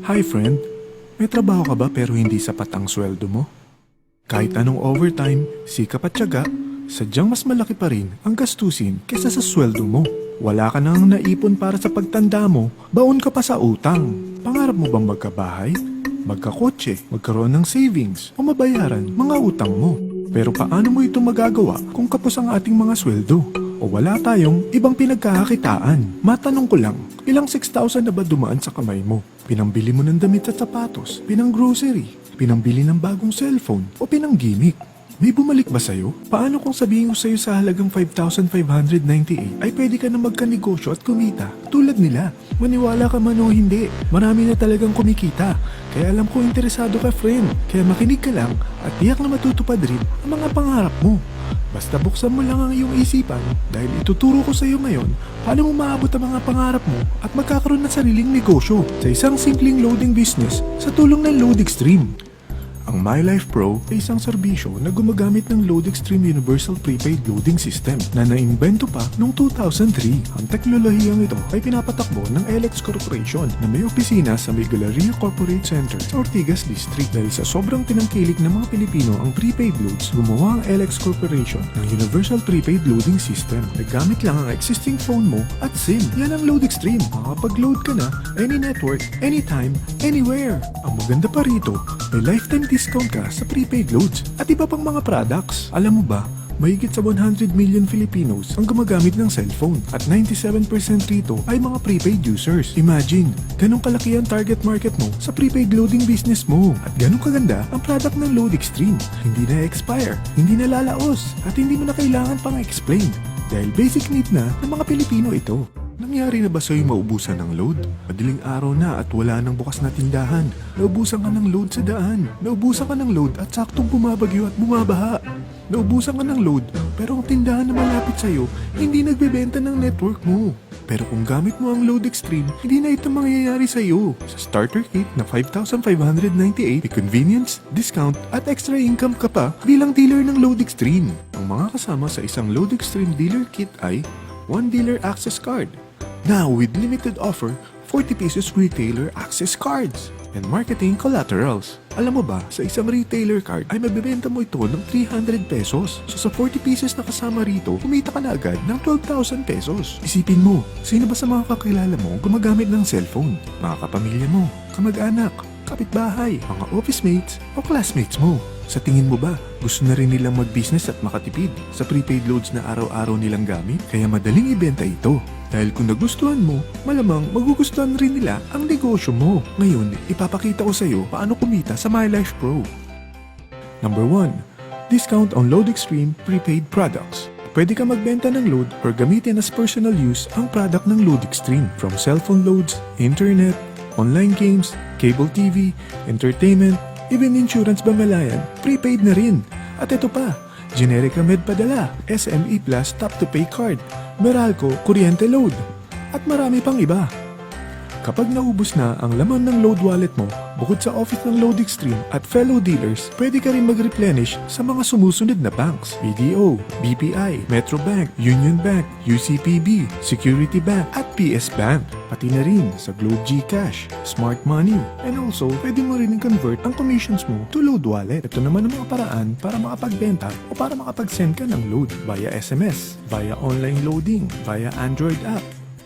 Hi friend, may trabaho ka ba pero hindi sapat ang sweldo mo? Kahit anong overtime, sikap at tiyaga, sadyang mas malaki pa rin ang gastusin kesa sa sweldo mo. Wala ka nang naipon para sa pagtanda mo, baon ka pa sa utang. Pangarap mo bang magkabahay, magkakotse, magkaroon ng savings o mabayaran mga utang mo? Pero paano mo ito magagawa kung kapos ang ating mga sweldo? O wala tayong ibang pinagkakakitaan? Matanong ko lang, ilang 6,000 na ba dumaan sa kamay mo? Pinambili mo ng damit at sapatos, pinang grocery, pinambili ng bagong cellphone, o pinang gimmick? May bumalik ba sa'yo? Paano kung sabihin ko sa'yo sa halagang 5,598 ay pwede ka na magkanegosyo at kumita? Tulad nila, maniwala ka man o hindi, marami na talagang kumikita. Kaya alam ko interesado ka friend, kaya makinig ka lang at tiyak na matutupad rin ang mga pangarap mo. Basta buksan mo lang ang iyong isipan dahil ituturo ko sa iyo ngayon paano mo maabot ang mga pangarap mo at magkakaroon ng sariling negosyo sa isang simpleng loading business sa tulong ng LoadExtreme. Ang MyLife Pro ay isang serbisyo na gumagamit ng LoadExtreme Universal Prepaid Loading System na naimbento pa noong 2003. Ang teknolohiyang ito ay pinapatakbo ng LX Corporation na may opisina sa May Galleria Corporate Center sa Ortigas District. Dahil sa sobrang tinangkilik ng mga Pilipino ang prepaid loads, gumawa ang LX Corporation ng Universal Prepaid Loading System. Nagamit lang ang existing phone mo at SIM. Yan ang LoadExtreme. Makakapag-load ka na any network, anytime, anywhere. Ang maganda pa rito, may lifetime discount ka sa prepaid loads at iba pang mga products. Alam mo ba, mahigit sa 100 million Filipinos ang gumagamit ng cellphone at 97% rito ay mga prepaid users. Imagine, ganun kalaki ang target market mo sa prepaid loading business mo at ganun kaganda ang product ng LoadExtreme. Hindi na expire, hindi na lalaos at hindi mo na kailangan pang explain dahil basic need na ng mga Pilipino ito. Nangyari na ba sa'yo maubusan ng load? Madaling araw na at wala nang bukas na tindahan. Naubusan ka ng load sa daan. Naubusan ka ng load at saktong bumabagyo at bumabaha. Naubusan ka ng load pero ang tindahan na malapit sa'yo hindi nagbebenta ng network mo. Pero kung gamit mo ang LoadExtreme, hindi na ito mangyayari sa'yo. Sa starter kit na 5,598, may convenience, discount at extra income ka pa bilang dealer ng LoadExtreme. Ang mga kasama sa isang LoadExtreme dealer kit ay 1 dealer access card. Now with limited offer, 40 pesos retailer access cards and marketing collaterals. Alam mo ba, sa isang retailer card ay mabibenta mo ito ng 300 pesos. So sa 40 pieces na kasama rito, kumita ka na agad ng 12,000 pesos. Isipin mo, sino ba sa mga kakilala mo gumagamit ng cellphone? Mga kapamilya mo, kamag-anak, kapitbahay, mga office mates o classmates mo. Sa tingin mo ba, gusto na rin nilang mag-business at makatipid sa prepaid loads na araw-araw nilang gamit? Kaya madaling ibenta ito. Dahil kung nagustuhan mo, malamang magugustuhan rin nila ang negosyo mo. Ngayon, ipapakita ko sa iyo paano kumita sa MyLife Pro. Number 1. Discount on LoadExtreme prepaid products. Pwede ka magbenta ng load or gamitin as personal use ang product ng LoadExtreme. From cellphone loads, internet, online games, cable TV, entertainment, even insurance bamalayan, prepaid na rin. At ito pa, Generica Med Padala, SME Plus Tap to Pay Card, Meralco Kuryente Load, at marami pang iba. Kapag naubos na ang laman ng load wallet mo, bukod sa office ng LoadExtreme at fellow dealers, pwede ka rin mag-replenish sa mga sumusunod na banks: BDO, BPI, Metro Bank, Union Bank, UCPB, Security Bank, at PS Bank. Pati na rin sa Globe GCash, Smart Money, and also pwede mo rin convert ang commissions mo to load wallet. Ito naman ang mga paraan para makapagbenta o para makapag-send ka ng load via SMS, via online loading, via Android app,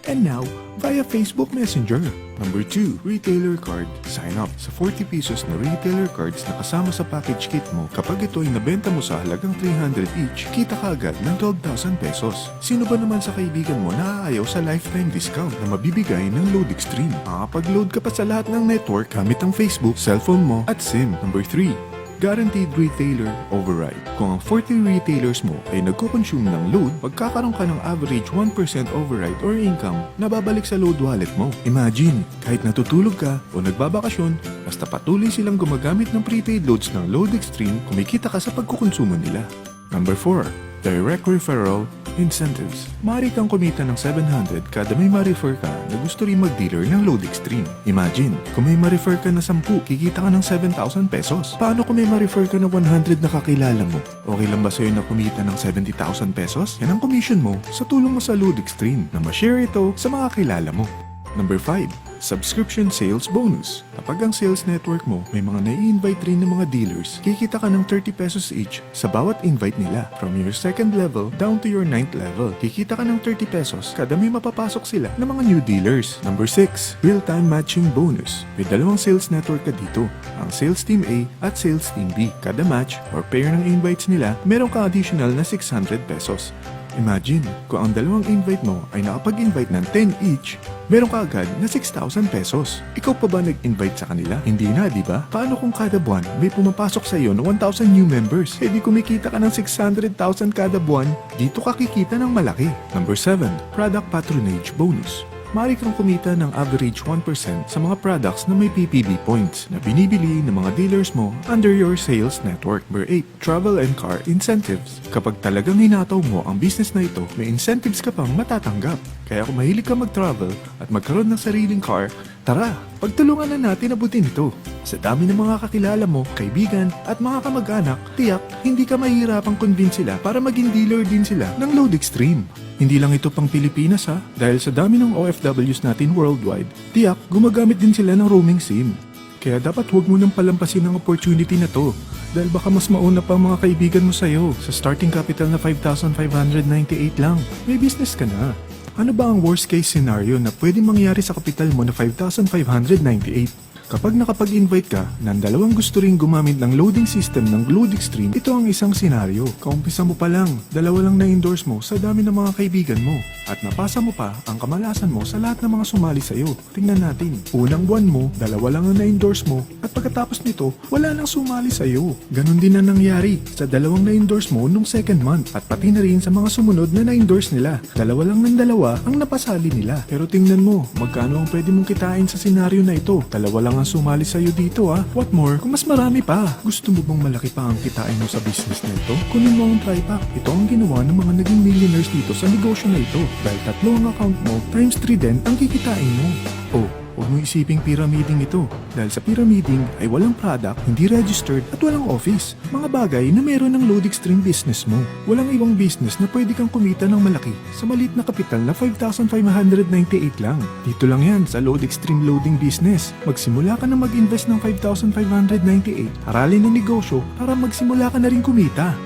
and now via Facebook Messenger. Number 2, retailer card. Sign up sa 40 pesos na retailer cards na kasama sa package kit mo. Kapag ito ay nabenta mo sa halagang 300 each, kita ka agad ng 12,000 pesos. Sino ba naman sa kaibigan mo na aayaw sa lifetime discount na mabibigay ng LoadExtreme? Makakapag-load ka pa sa lahat ng network gamit ang Facebook, cellphone mo at SIM. Number 3, Guaranteed Retailer Override. Kung ang 40 retailers mo ay nagko-consume ng load, magkakaroon ka ng average 1% override or income na babalik sa load wallet mo. Imagine, kahit natutulog ka o nagbabakasyon, basta patuloy silang gumagamit ng prepaid loads ng LoadExtreme, kumikita ka sa pagkukonsumo nila. Number 4, Direct Referral Incentives. Maaari kang kumita ng 700 kada may ma-refer ka na gusto rin mag-dealer ng LoadExtreme. Imagine, kung may ma-refer ka na 10, kikita ka ng 7,000 pesos. Paano kung may ma-refer ka na 100 na kakilala mo? Okay lang ba sa'yo na kumita ng 70,000 pesos? Yan ang commission mo sa tulong mo sa LoadExtreme na ma-share ito sa mga kilala mo. Number 5, subscription sales bonus. Kapag ang sales network mo may mga nai-invite rin ng mga dealers, kikita ka ng 30 pesos each sa bawat invite nila. From your second level down to your 9th level, kikita ka ng 30 pesos kada may mapapasok sila ng mga new dealers. Number 6, real-time matching bonus. May dalawang sales network ka dito, ang Sales Team A at Sales Team B. Kada match or pair ng invites nila, meron ka additional na 600 pesos. Imagine, kung ang dalawang invite mo ay nakapag-invite ng 10 each, meron ka agad na 6,000 pesos. Ikaw pa ba nag-invite sa kanila? Hindi na, di ba? Paano kung kada buwan may pumapasok sa iyo na 1,000 new members? E di kumikita ka ng 600,000 kada buwan, dito ka kikita ng malaki. Number 7, product patronage bonus. Maaari kang kumita ng average 1% sa mga products na may PPB points na binibili ng mga dealers mo under your sales network. Number 8, travel and car incentives. Kapag talagang hinataw mo ang business na ito, may incentives ka pang matatanggap. Kaya kung mahilig ka mag-travel at magkaroon ng sariling car, tara, pagtulungan na natin abutin ito. Sa dami ng mga kakilala mo, kaibigan at mga kamag-anak, tiyak hindi ka mahihirapang convince sila para maging dealer din sila ng Load Extreme. Hindi lang ito pang Pilipinas ha, dahil sa dami ng OFWs natin worldwide, tiyak gumagamit din sila ng roaming SIM. Kaya dapat huwag mo nang palampasin ang opportunity na to, dahil baka mas mauna pa ang mga kaibigan mo sa'yo. Sa starting capital na 5,598 lang, may business ka na. Ano ba ang worst case scenario na pwedeng mangyari sa kapital mo na 5,598? Kapag nakapag-invite ka ng dalawang gusto ring gumamit ng loading system ng Load Extreme, ito ang isang senaryo. Kaumpisa mo pa lang, dalawa lang na-endorse mo sa dami ng mga kaibigan mo. At napasa mo pa ang kamalasan mo sa lahat ng mga sumali sa'yo. Tingnan natin, unang buwan mo, dalawa lang ang na-endorse mo, at pagkatapos nito, wala nang sumali sa'yo. Ganon din ang nangyari sa dalawang na-endorse mo nung second month, at pati na rin sa mga sumunod na na-endorse nila. Dalawa lang ng dalawa ang napasali nila. Pero tingnan mo, magkano ang pwede mong kitain sa senaryo na ito? Dalawa lang ang sumali sa'yo dito ah. What more, kung mas marami pa. Gusto mo bang malaki pa ang kitain mo sa business na ito? Kunin mo ang TriPack. Ito ang ginawa ng mga naging millionaires dito sa negosyo na ito. Dahil tatlo ang account mo, times 3 din ang kikitain mo. Oh, huwag mo isiping pyramiding ito. Dahil sa pyramiding ay walang product, hindi registered at walang office. Mga bagay na meron ng Load Extreme business mo. Walang ibang business na pwede kang kumita ng malaki sa maliit na kapital na 5,598 lang. Dito lang yan sa Load Extreme Loading Business. Magsimula ka na mag-invest ng 5,598. Aralin ang negosyo para magsimula ka na rin kumita.